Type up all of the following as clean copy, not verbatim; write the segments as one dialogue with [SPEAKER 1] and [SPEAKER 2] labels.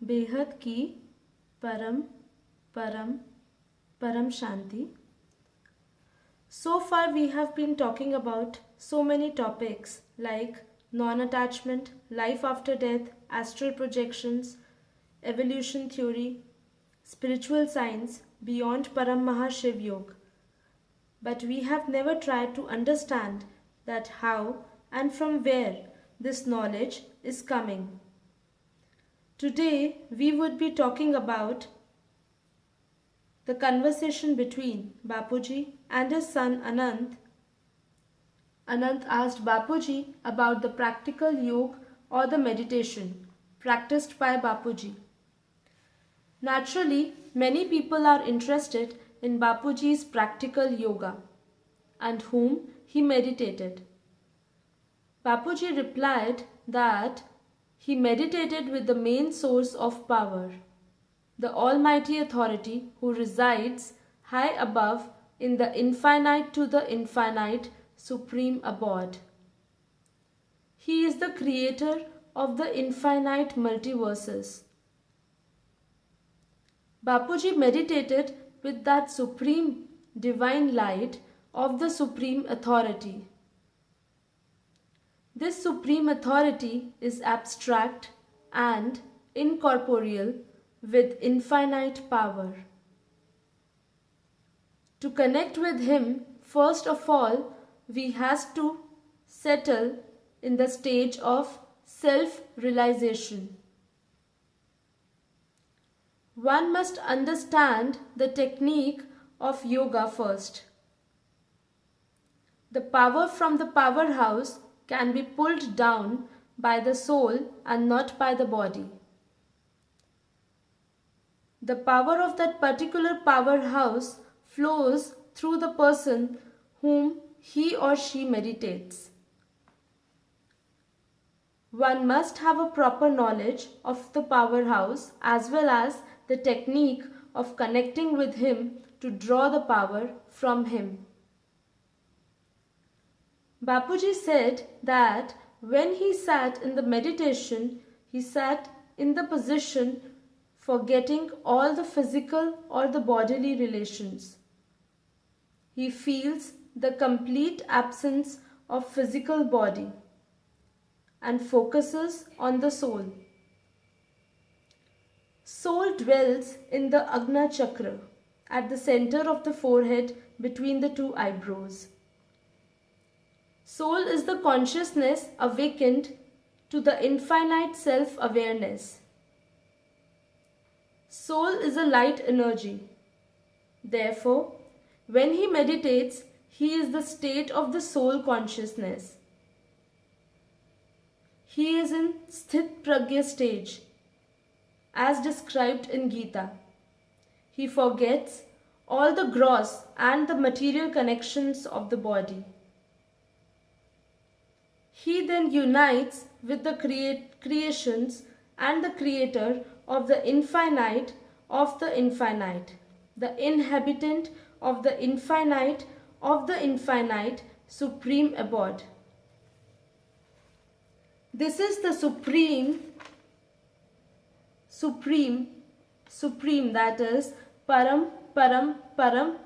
[SPEAKER 1] बेहद की परम परम परम Shanti. So far we have been talking about so many topics like non-attachment, life after death, astral projections, evolution theory, spiritual science beyond Param Mahashiv Yoga. But we have never tried to understand that how and from where this knowledge is coming. Today we would be talking about the conversation between Bapuji and his son Anant. Anant asked Bapuji about the practical yoga or the meditation practiced by Bapuji. Naturally, many people are interested in Bapuji's practical yoga and whom he meditated. Bapuji replied that he meditated with the main source of power, the Almighty Authority who resides high above in the infinite to the infinite supreme abode. He is the creator of the infinite multiverses. Bapuji meditated with that supreme divine light of the supreme authority. This supreme authority is abstract and incorporeal with infinite power. To connect with him, first of all, we has to settle in the stage of self-realization. One must understand the technique of yoga first. The power from the powerhouse can be pulled down by the soul and not by the body. The power of that particular powerhouse flows through the person whom he or she meditates. One must have a proper knowledge of the powerhouse as well as the technique of connecting with him to draw the power from him. Bapuji said that when he sat in the meditation, he sat in the position forgetting all the physical or the bodily relations. He feels the complete absence of physical body and focuses on the soul. Soul dwells in the Agna Chakra at the center of the forehead between the two eyebrows. Soul is the consciousness awakened to the infinite self-awareness. Soul is a light energy. Therefore, when he meditates, he is the state of the soul consciousness. He is in Sthit Pragya stage, as described in Gita. He forgets all the gross and the material connections of the body. He then unites with the creations and the creator of the infinite, the inhabitant of the infinite supreme abode. This is the supreme, that is Param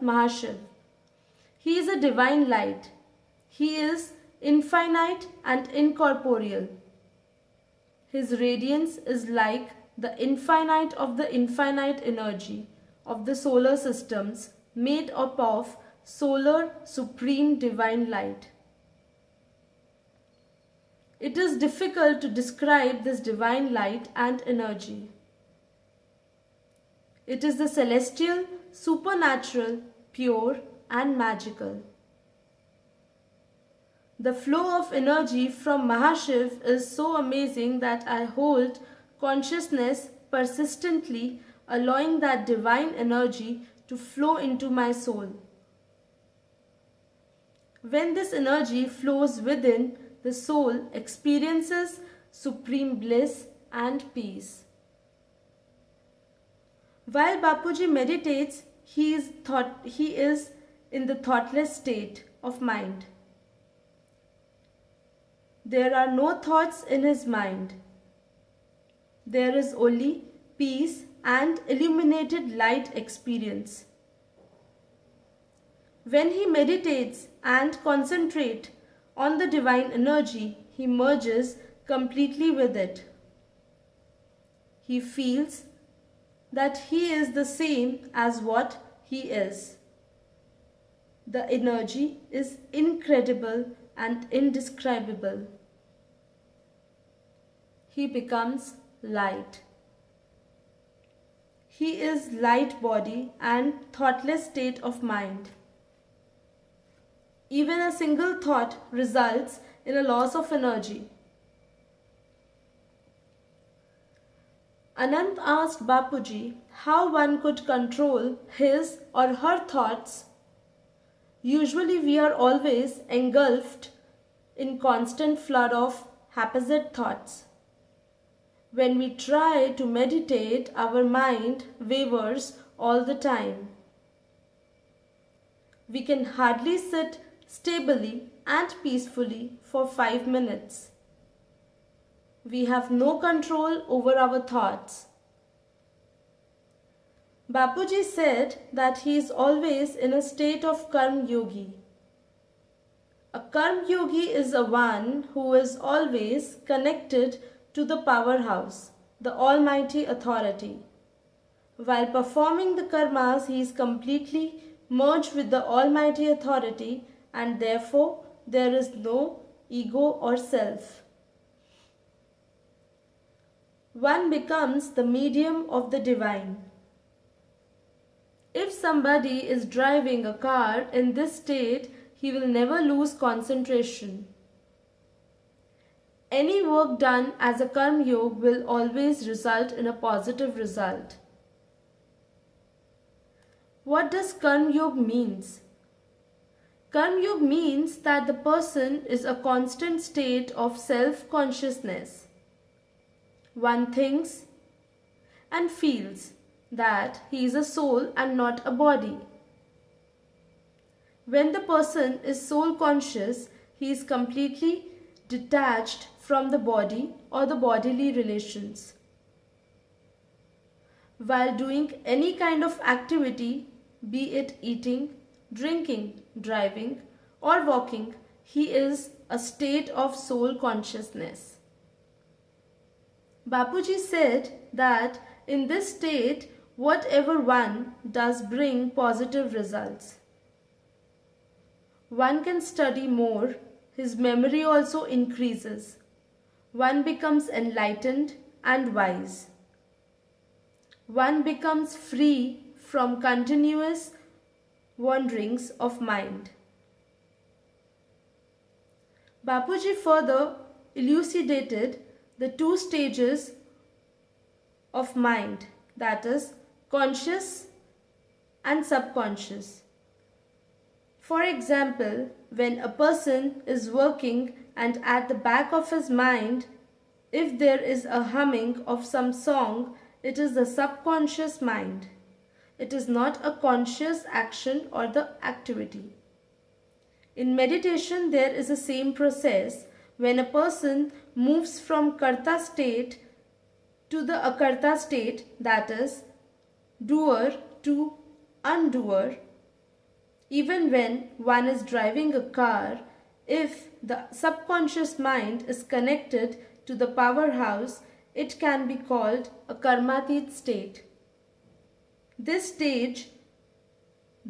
[SPEAKER 1] Mahashiv. He is a divine light. He is infinite and incorporeal. His radiance is like the infinite energy of the solar systems made up of solar supreme divine light. It is difficult to describe this divine light and energy. It is the celestial, supernatural, pure and magical. The flow of energy from Mahashiv is so amazing that I hold consciousness persistently, allowing that divine energy to flow into my soul. When this energy flows within, the soul experiences supreme bliss and peace. While Bapuji meditates, he is in the thoughtless state of mind. There are no thoughts in his mind. There is only peace, and illuminated light experience. When he meditates and concentrates on the divine energy, he merges completely with it. He feels that he is the same as what he is. The energy is incredible and indescribable. He becomes light. He is light body and thoughtless state of mind. Even a single thought results in a loss of energy. Anant asked Bapuji how one could control his or her thoughts. Usually we are always engulfed in constant flood of haphazard thoughts. When we try to meditate, our mind wavers all the time. We can hardly sit stably and peacefully for 5 minutes. We have no control over our thoughts. Bapuji said that he is always in a state of Karma Yogi. A Karma Yogi is a one who is always connected to the powerhouse, the Almighty Authority. While performing the karmas, he is completely merged with the Almighty Authority, and therefore there is no ego or self. One becomes the medium of the divine. If somebody is driving a car in this state, he will never lose concentration. Any work done as a Karma Yoga will always result in a positive result. What does Karma Yoga means? Karma Yoga means that the person is a constant state of self-consciousness. One thinks and feels that he is a soul and not a body. When the person is soul conscious, he is completely detached from the body or the bodily relations. While doing any kind of activity, be it eating, drinking, driving, or walking, he is a state of soul consciousness. Bapuji said that in this state, whatever one does bring positive results. One can study more, his memory also increases. One becomes enlightened and wise. One becomes free from continuous wanderings of mind. Bapuji further elucidated the two stages of mind, that is, conscious and subconscious. For example, when a person is working and at the back of his mind, if there is a humming of some song, it is the subconscious mind. It is not a conscious action or the activity. In meditation, there is the same process. When a person moves from karta state to the akarta state, that is, doer to undoer, even when one is driving a car, if the subconscious mind is connected to the powerhouse, it can be called a karmatit state. This stage,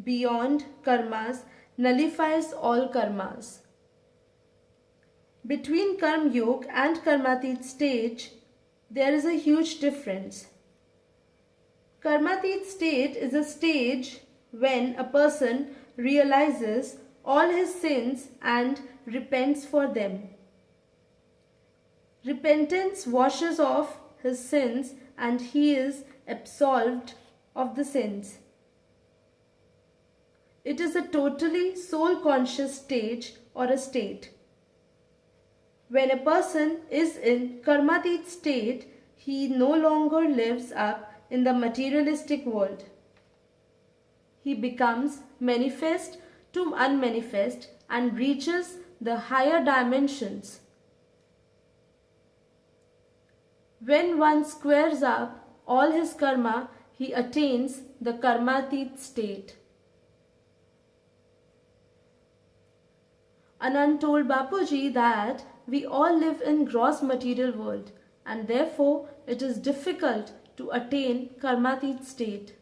[SPEAKER 1] beyond karmas, nullifies all karmas. Between Karma Yoga and Karmatit stage, there is a huge difference. Karmatit state is a stage when a person realizes all his sins and repents for them. Repentance washes off his sins and he is absolved of the sins. It is a totally soul-conscious stage or a state. When a person is in Karmatit state, he no longer lives up in the materialistic world. He becomes manifest to unmanifest and reaches the higher dimensions. When one squares up all his karma, he attains the karmatit state. Anand told Bapuji that we all live in gross material world and therefore it is difficult to attain karmatit state.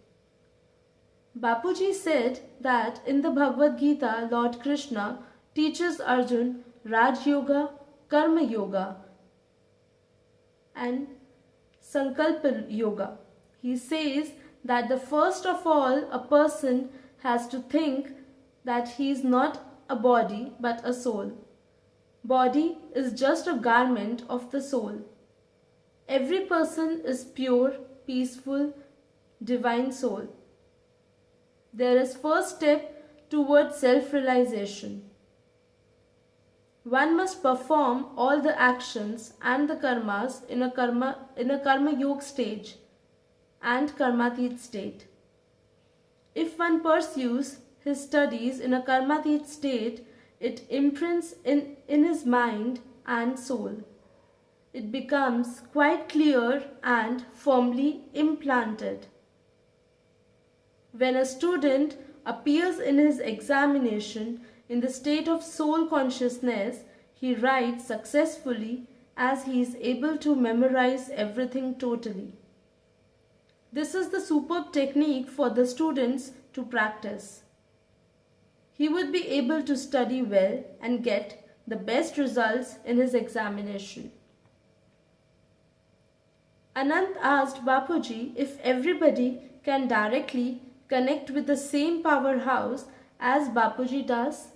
[SPEAKER 1] Bapuji said that in the Bhagavad Gita, Lord Krishna teaches Arjun Raj Yoga, Karma Yoga and Sankalpa Yoga. He says that the first of all a person has to think that he is not a body but a soul. Body is just a garment of the soul. Every person is pure, peaceful, divine soul. There is first step towards self-realization. One must perform all the actions and the karmas in a karma yoga stage and karmatit state. If one pursues his studies in a karmatit state, it imprints in his mind and soul. It becomes quite clear and firmly implanted. When a student appears in his examination in the state of soul consciousness, he writes successfully as he is able to memorize everything totally. This is the superb technique for the students to practice. He would be able to study well and get the best results in his examination. Anant asked Bapuji if everybody can directly connect with the same powerhouse as Bapuji does.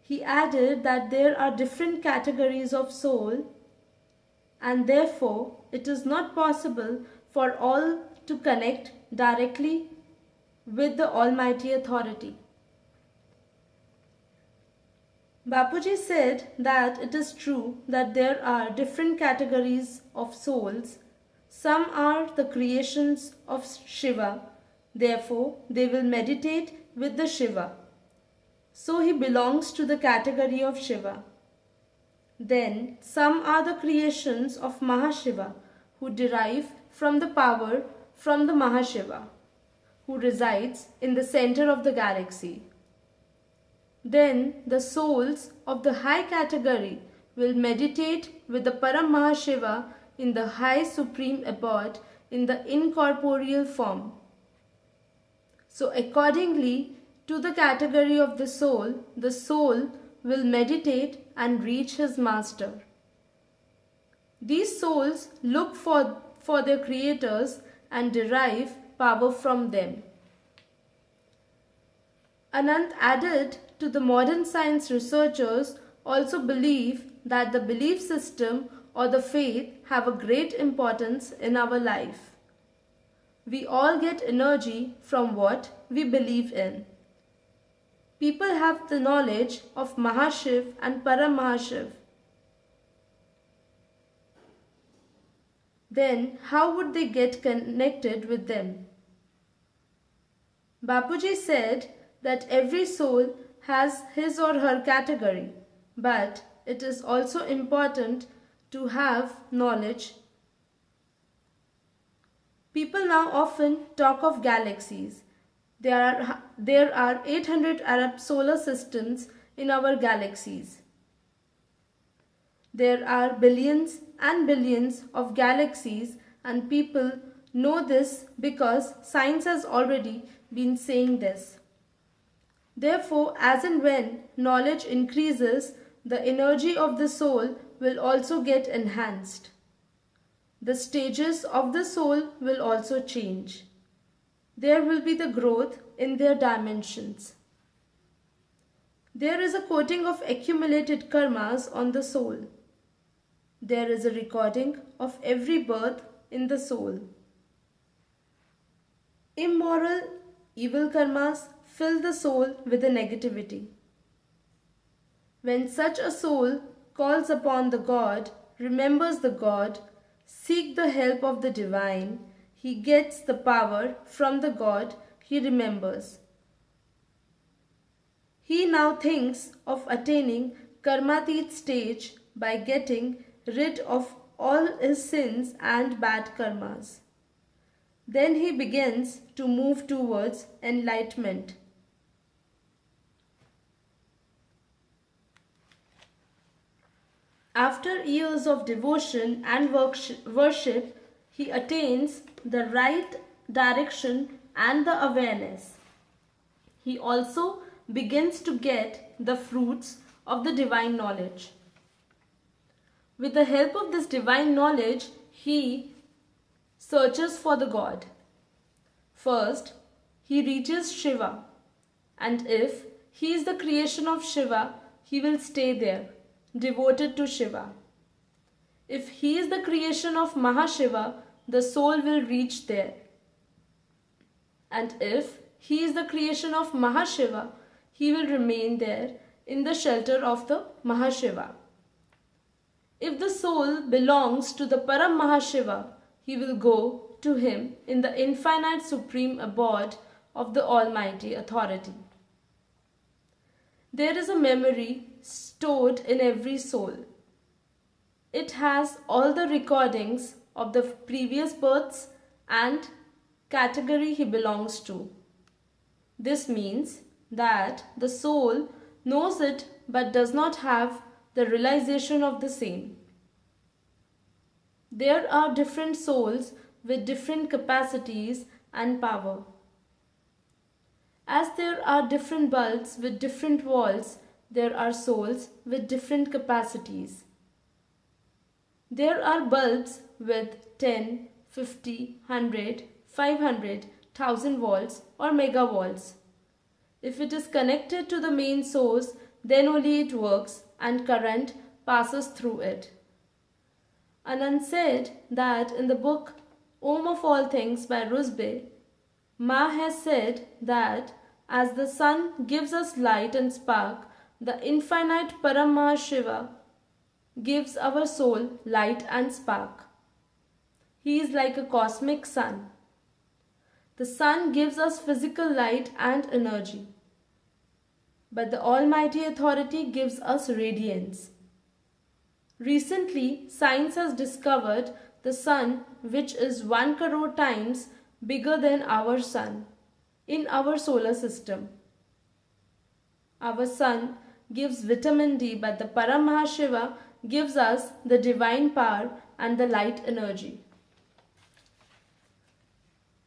[SPEAKER 1] He added that there are different categories of soul and therefore it is not possible for all to connect directly with the Almighty Authority. Bapuji said that it is true that there are different categories of souls. Some are the creations of Shiva, therefore they will meditate with the Shiva. So he belongs to the category of Shiva. Then some are the creations of Mahashiva, who derive from the power from the Mahashiva, who resides in the center of the galaxy. Then the souls of the high category will meditate with the Paramshanti in the high supreme abode in the incorporeal form. So accordingly to the category of the soul will meditate and reach his master. These souls look for their creators and derive power from them. Anant added to the modern science researchers also believe that the belief system or the faith have a great importance in our life. We all get energy from what we believe in. People have the knowledge of Mahashiv and Paramahashiv. Then how would they get connected with them? Bapuji said that every soul has his or her category, but it is also important to have knowledge. People now often talk of galaxies. There are 800 Arab solar systems in our galaxies. There are billions and billions of galaxies, and people know this because science has already been saying this. Therefore, as and when knowledge increases, the energy of the soul will also get enhanced. The stages of the soul will also change. There will be the growth in their dimensions. There is a coating of accumulated karmas on the soul. There is a recording of every birth in the soul. Immoral, evil karmas fill the soul with a negativity. When such a soul calls upon the God, remembers the God, seeks the help of the divine, he gets the power from the God he remembers. He now thinks of attaining karmatit stage by getting rid of all his sins and bad karmas. Then he begins to move towards enlightenment. After years of devotion and worship, he attains the right direction and the awareness. He also begins to get the fruits of the divine knowledge. With the help of this divine knowledge, he searches for the God. First, he reaches Shiva, and if he is the creation of Shiva, he will stay there, devoted to Shiva. If he is the creation of Mahashiva, the soul will reach there. And if he is the creation of Mahashiva, he will remain there in the shelter of the Mahashiva. If the soul belongs to the Param Mahashiva, he will go to him in the infinite supreme abode of the Almighty Authority. There is a memory stored in every soul. It has all the recordings of the previous births and category he belongs to. This means that the soul knows it but does not have the realization of the same. There are different souls with different capacities and power. As there are different bulbs with different walls, there are souls with different capacities. There are bulbs with 10, 50, 100, 500, 1000 volts or megavolts. If it is connected to the main source, then only it works and current passes through it. Anand said that in the book Om of All Things by Rusbe, Ma has said that as the sun gives us light and spark, the infinite Param Shiva gives our soul light and spark. He is like a cosmic sun. The sun gives us physical light and energy, but the Almighty Authority gives us radiance. Recently, science has discovered the sun, which is 1 crore times bigger than our sun in our solar system. Our sun gives vitamin D, but the Paramahashiva gives us the divine power and the light energy.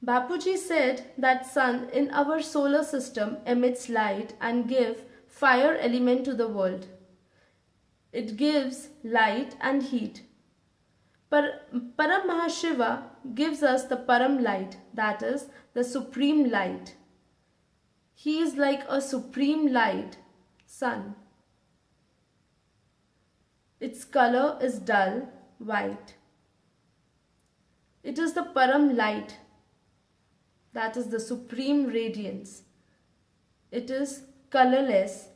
[SPEAKER 1] Bapuji said that sun in our solar system emits light and gives fire element to the world. It gives light and heat. Param Mahashiva gives us the Param light, that is the supreme light. He is like a supreme light, sun. Its color is dull, white. It is the Param light, that is the supreme radiance. It is colorless.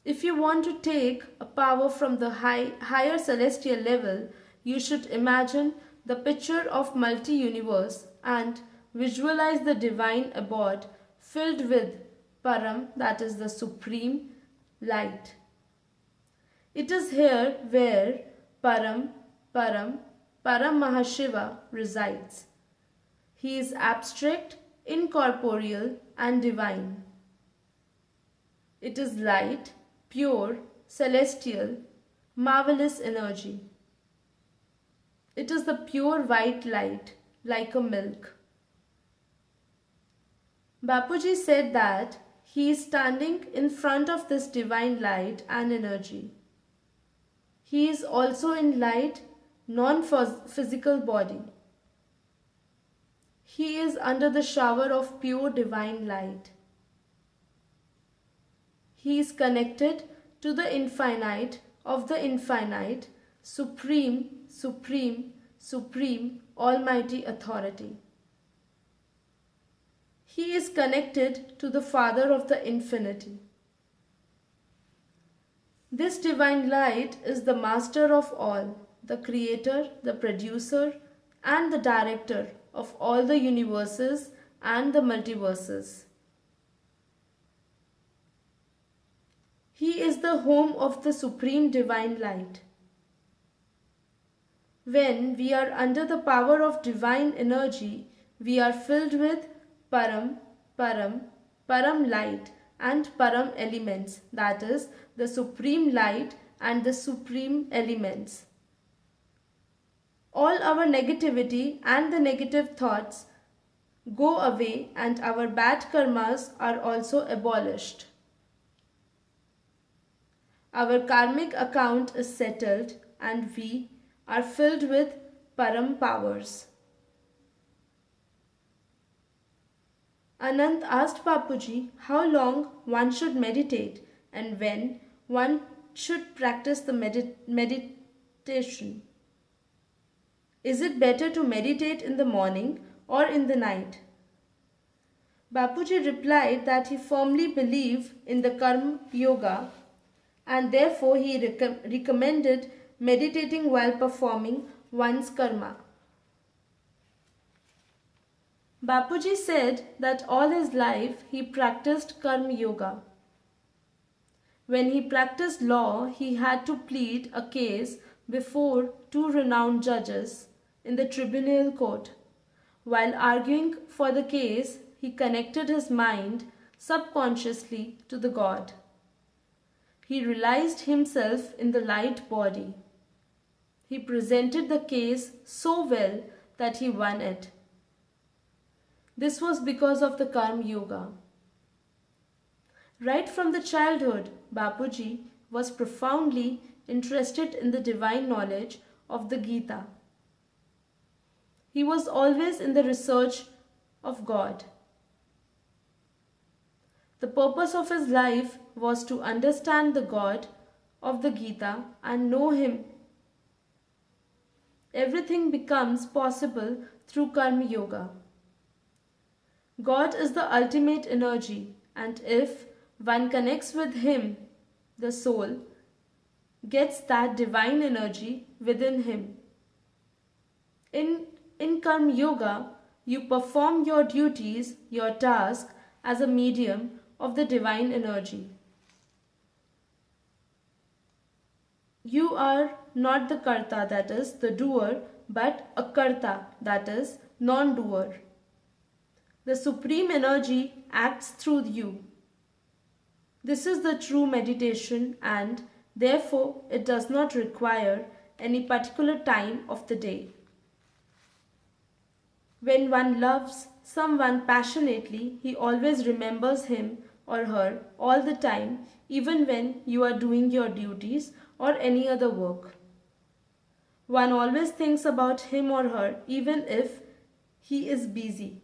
[SPEAKER 1] If you want to take a power from the higher celestial level, you should imagine the picture of multi-universe and visualize the divine abode filled with Param, that is the supreme light. It is here where Param Mahashiva resides. He is abstract, incorporeal and divine. It is light, pure, celestial, marvelous energy. It is the pure white light, like a milk. Bapuji said that he is standing in front of this divine light and energy. He is also in light, non-physical body. He is under the shower of pure divine light. He is connected to the infinite of the infinite, supreme, Almighty Authority. He is connected to the Father of the Infinity. This divine light is the master of all, the creator, the producer, and the director of all the universes and the multiverses. He is the home of the supreme divine light. When we are under the power of divine energy, we are filled with Param, Param, Param light and Param elements, that is, the supreme light and the supreme elements. All our negativity and the negative thoughts go away and our bad karmas are also abolished. Our karmic account is settled and we are filled with Param powers. Anant asked Bapuji how long one should meditate and when one should practice the meditation. Is it better to meditate in the morning or in the night? Bapuji replied that he firmly believed in the Karma Yoga and therefore he recommended meditating while performing one's karma. Bapuji said that all his life he practiced Karma Yoga. When he practiced law, he had to plead a case before two renowned judges in the tribunal court. While arguing for the case, he connected his mind subconsciously to the God. He realized himself in the light body. He presented the case so well that he won it. This was because of the Karma Yoga. Right from the childhood, Bapuji was profoundly interested in the divine knowledge of the Gita. He was always in the research of God. The purpose of his life was to understand the God of the Gita and know Him. Everything becomes possible through Karma Yoga. God is the ultimate energy, and if one connects with Him, the soul gets that divine energy within him. In Karma Yoga, you perform your duties, your task as a medium of the divine energy. You are not the karta, that is the doer, but a karta, that is non-doer. The supreme energy acts through you. This is the true meditation and therefore it does not require any particular time of the day. When one loves someone passionately, he always remembers him or her all the time, even when you are doing your duties or any other work. One always thinks about him or her even if he is busy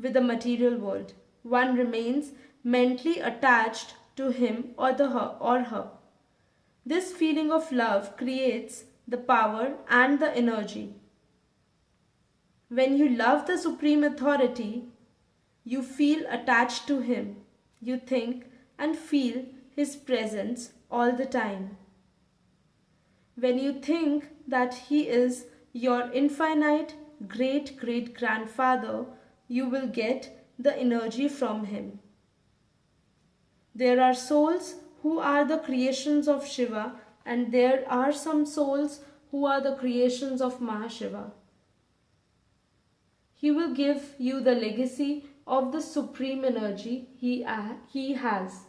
[SPEAKER 1] with the material world. One remains mentally attached to him or her. This feeling of love creates the power and the energy. When you love the Supreme Authority, you feel attached to Him. You think and feel His presence all the time. When you think that He is your infinite great-great-grandfather, you will get the energy from Him. There are souls who are the creations of Shiva, and there are some souls who are the creations of Mahashiva. He will give you the legacy of the supreme energy he has.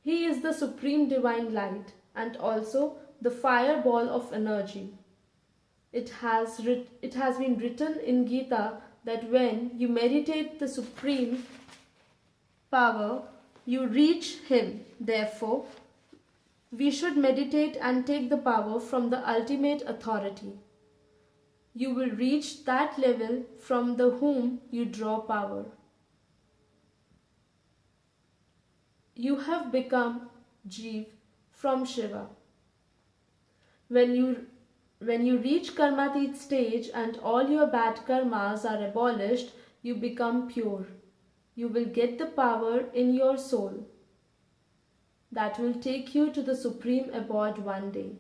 [SPEAKER 1] He is the supreme divine light and also the fireball of energy. It has been written in Gita that when you meditate the supreme power, you reach Him. Therefore, we should meditate and take the power from the ultimate authority. You will reach that level from the whom you draw power. You have become Jeev from Shiva. When you reach Karmatit stage and all your bad karmas are abolished, you become pure. You will get the power in your soul that will take you to the supreme abode one day.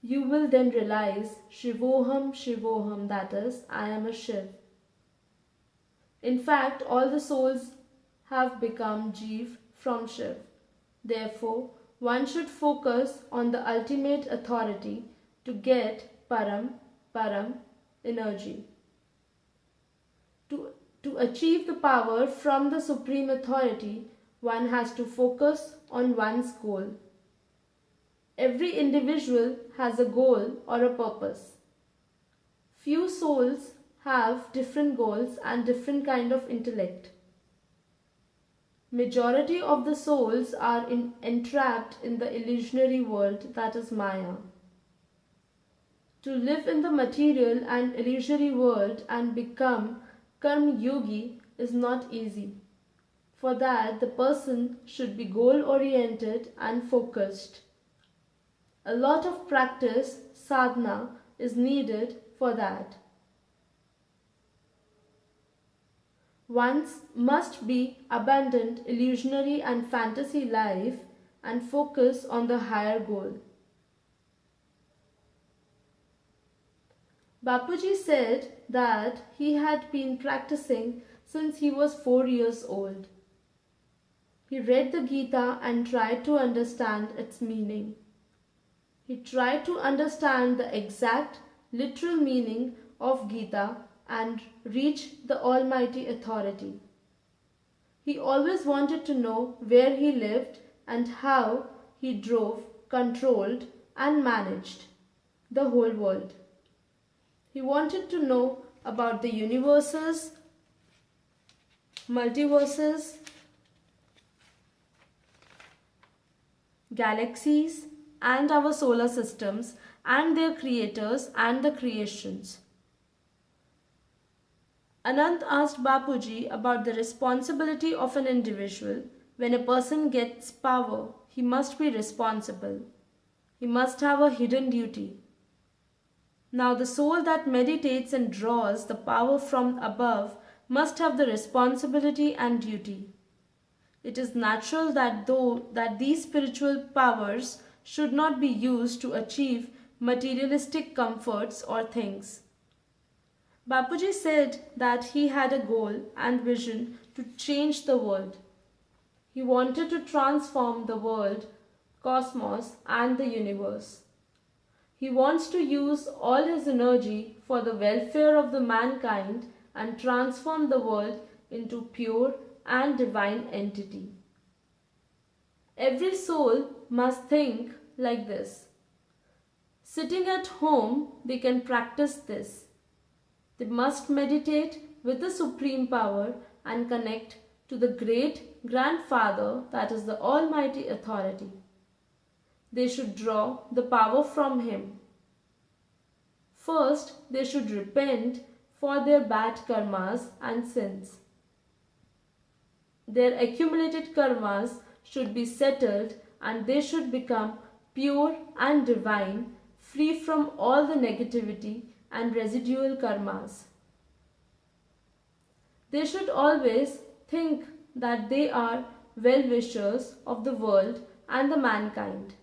[SPEAKER 1] You will then realize Shivoham Shivoham, that is, I am a Shiv. In fact, all the souls have become Jeev from Shiv. Therefore, one should focus on the ultimate authority to get Param energy. To achieve the power from the supreme authority, one has to focus on one's goal. Every individual has a goal or a purpose. Few souls have different goals and different kind of intellect. Majority of the souls are entrapped in the illusionary world, that is Maya. To live in the material and illusory world and become Karma Yogi is not easy. For that, the person should be goal-oriented and focused. A lot of practice, sadhana, is needed for that. One must be abandoned illusionary and fantasy life and focus on the higher goal. Bapuji said that he had been practicing since he was 4 years old. He read the Gita and tried to understand its meaning. He tried to understand the exact literal meaning of Gita and reach the Almighty Authority. He always wanted to know where he lived and how he drove, controlled and managed the whole world. He wanted to know about the universes, multiverses, galaxies and our solar systems and their creators and the creations. Anant asked Bapuji about the responsibility of an individual. When a person gets power, he must be responsible. He must have a hidden duty. Now the soul that meditates and draws the power from above must have the responsibility and duty. It is natural that these spiritual powers should not be used to achieve materialistic comforts or things. Bapuji said that he had a goal and vision to change the world. He wanted to transform the world, cosmos and the universe. He wants to use all his energy for the welfare of the mankind and transform the world into pure and divine entity. Every soul must think like this. Sitting at home, they can practice this. They must meditate with the supreme power and connect to the great grandfather, that is the Almighty Authority. They should draw the power from him. First, they should repent for their bad karmas and sins. Their accumulated karmas should be settled and they should become pure and divine, free from all the negativity and residual karmas. They should always think that they are well-wishers of the world and the mankind.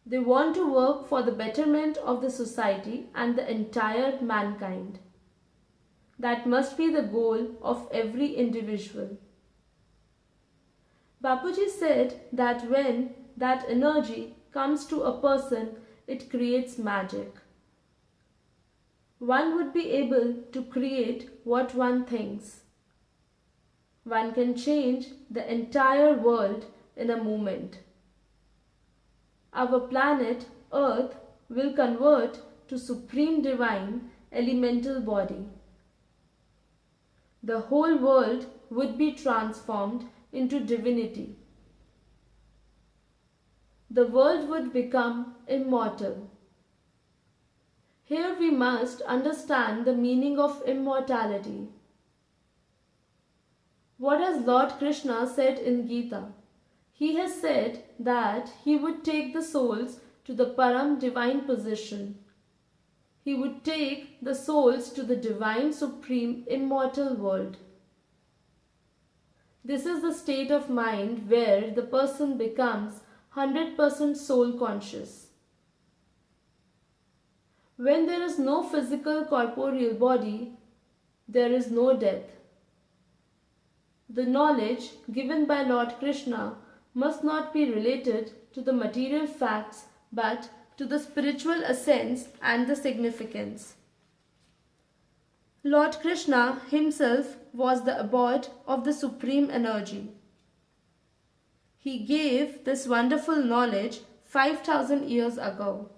[SPEAKER 1] They want to work for the betterment of the society and the entire mankind. That must be the goal of every individual. Bapuji said that when that energy comes to a person, it creates magic. One would be able to create what one thinks. One can change the entire world in a moment. Our planet Earth will convert to supreme divine elemental body. The whole world would be transformed into divinity. The world would become immortal. Here we must understand the meaning of immortality. What has Lord Krishna said in Gita? He has said that he would take the souls to the Param divine position. He would take the souls to the divine supreme immortal world. This is the state of mind where the person becomes 100% soul conscious. When there is no physical corporeal body, there is no death. The knowledge given by Lord Krishna must not be related to the material facts but to the spiritual essence and the significance. Lord Krishna himself was the abode of the supreme energy. He gave this wonderful knowledge 5,000 years ago.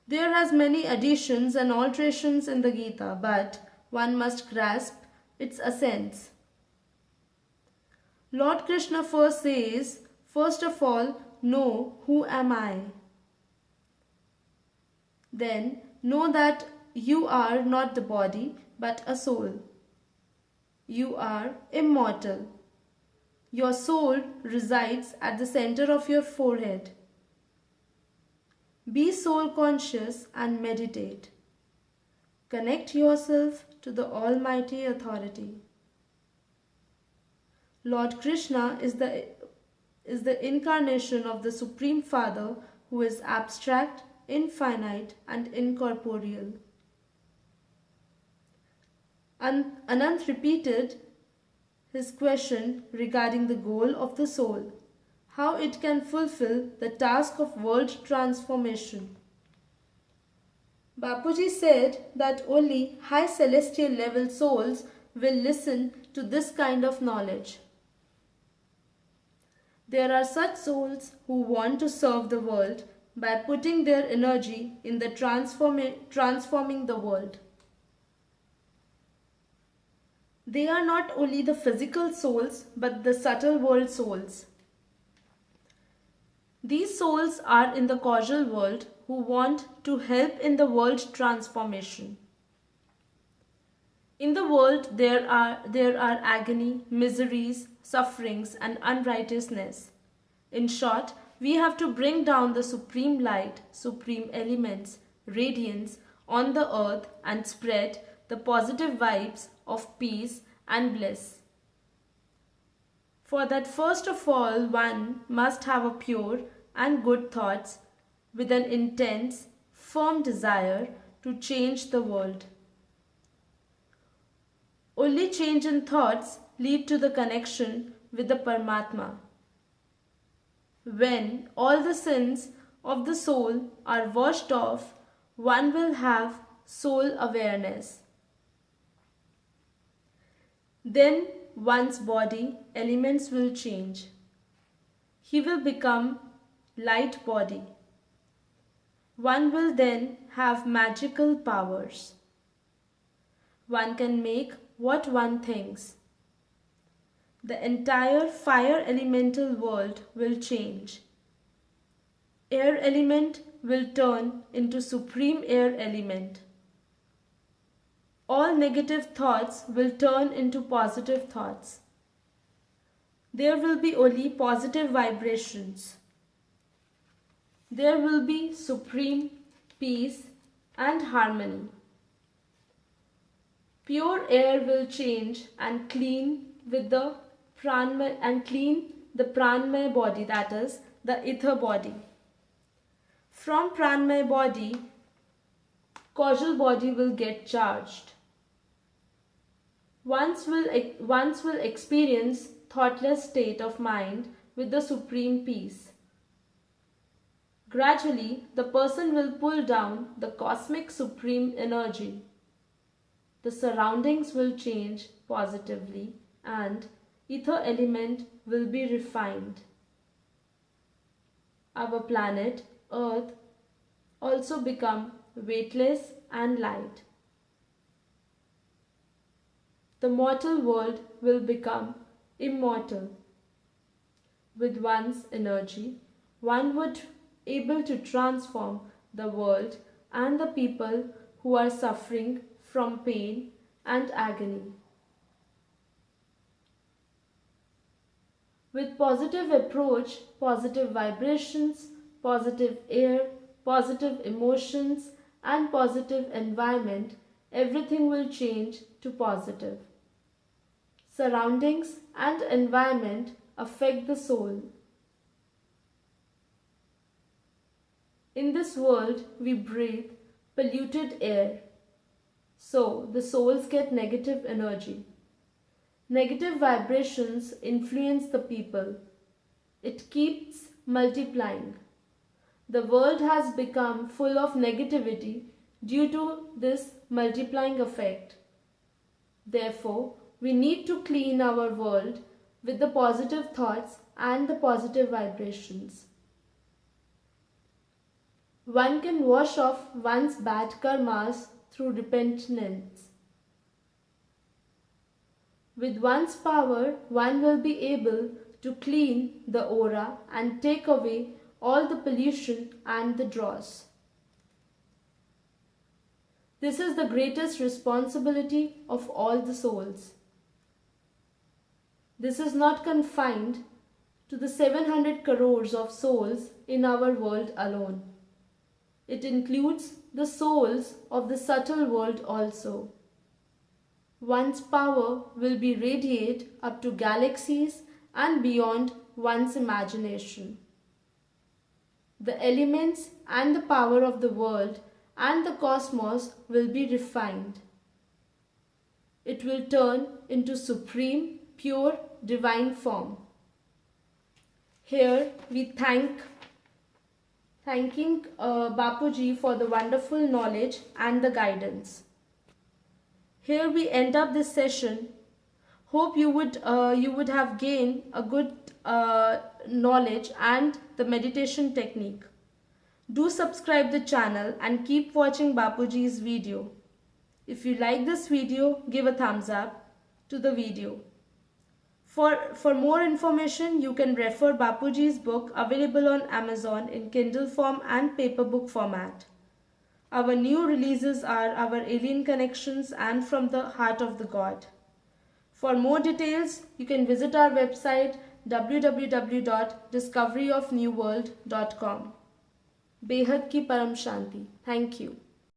[SPEAKER 1] There has many additions and alterations in the Gita, but one must grasp its essence. Lord Krishna first says, first of all, know who am I. Then know that you are not the body but a soul. You are immortal. Your soul resides at the center of your forehead. Be soul conscious and meditate. Connect yourself to the Almighty Authority. Lord Krishna is the incarnation of the Supreme Father who is abstract, infinite and incorporeal. Anant repeated his question regarding the goal of the soul, how it can fulfill the task of world transformation. Bapuji said that only high celestial level souls will listen to this kind of knowledge. There are such souls who want to serve the world by putting their energy in the transforming the world. They are not only the physical souls but the subtle world souls. These souls are in the causal world who want to help in the world transformation. In the world there are agony, miseries, sufferings and unrighteousness. In short, we have to bring down the supreme light, supreme elements, radiance on the earth and spread the positive vibes of peace and bliss. For that first of all one must have a pure and good thoughts with an intense, firm desire to change the world. Only change in thoughts lead to the connection with the Paramatma. When all the sins of the soul are washed off, one will have soul awareness. Then one's body elements will change. He will become light body. One will then have magical powers. One can make what one thinks. The entire fire elemental world will change. Air element will turn into supreme air element. All negative thoughts will turn into positive thoughts. There will be only positive vibrations. There will be supreme peace and harmony. Pure air will change and clean with the pranmay body, that is the ether body. From pranmay body, causal body will get charged. Once will experience thoughtless state of mind with the supreme peace. Gradually, the person will pull down the cosmic supreme energy. The surroundings will change positively and ether element will be refined. Our planet, Earth, also become weightless and light. The mortal world will become immortal. With one's energy, one would able to transform the world and the people who are suffering from pain and agony. With positive approach, positive vibrations, positive air, positive emotions and positive environment, everything will change to positive. Surroundings and environment affect the soul. In this world, we breathe polluted air, so the souls get negative energy. Negative vibrations influence the people. It keeps multiplying. The world has become full of negativity due to this multiplying effect. Therefore, we need to clean our world with the positive thoughts and the positive vibrations. One can wash off one's bad karmas through repentance. With one's power, one will be able to clean the aura and take away all the pollution and the dross. This is the greatest responsibility of all the souls. This is not confined to the 700 crores of souls in our world alone. It includes the souls of the subtle world also. One's power will be radiate up to galaxies and beyond one's imagination. The elements and the power of the world and the cosmos will be refined. It will turn into supreme, pure, divine form. Here we thanking Bapuji for the wonderful knowledge and the guidance. Here we end up this session. Hope you would have gained a good knowledge and the meditation technique. Do subscribe the channel and keep watching Bapuji's video. If you like this video, give a thumbs up to the video. For more information, you can refer Bapuji's book available on Amazon in Kindle form and paper book format. Our new releases are Our Alien Connections and From the Heart of the God. For more details, you can visit our website www.discoveryofnewworld.com. Behad ki Paramshanti. Thank you.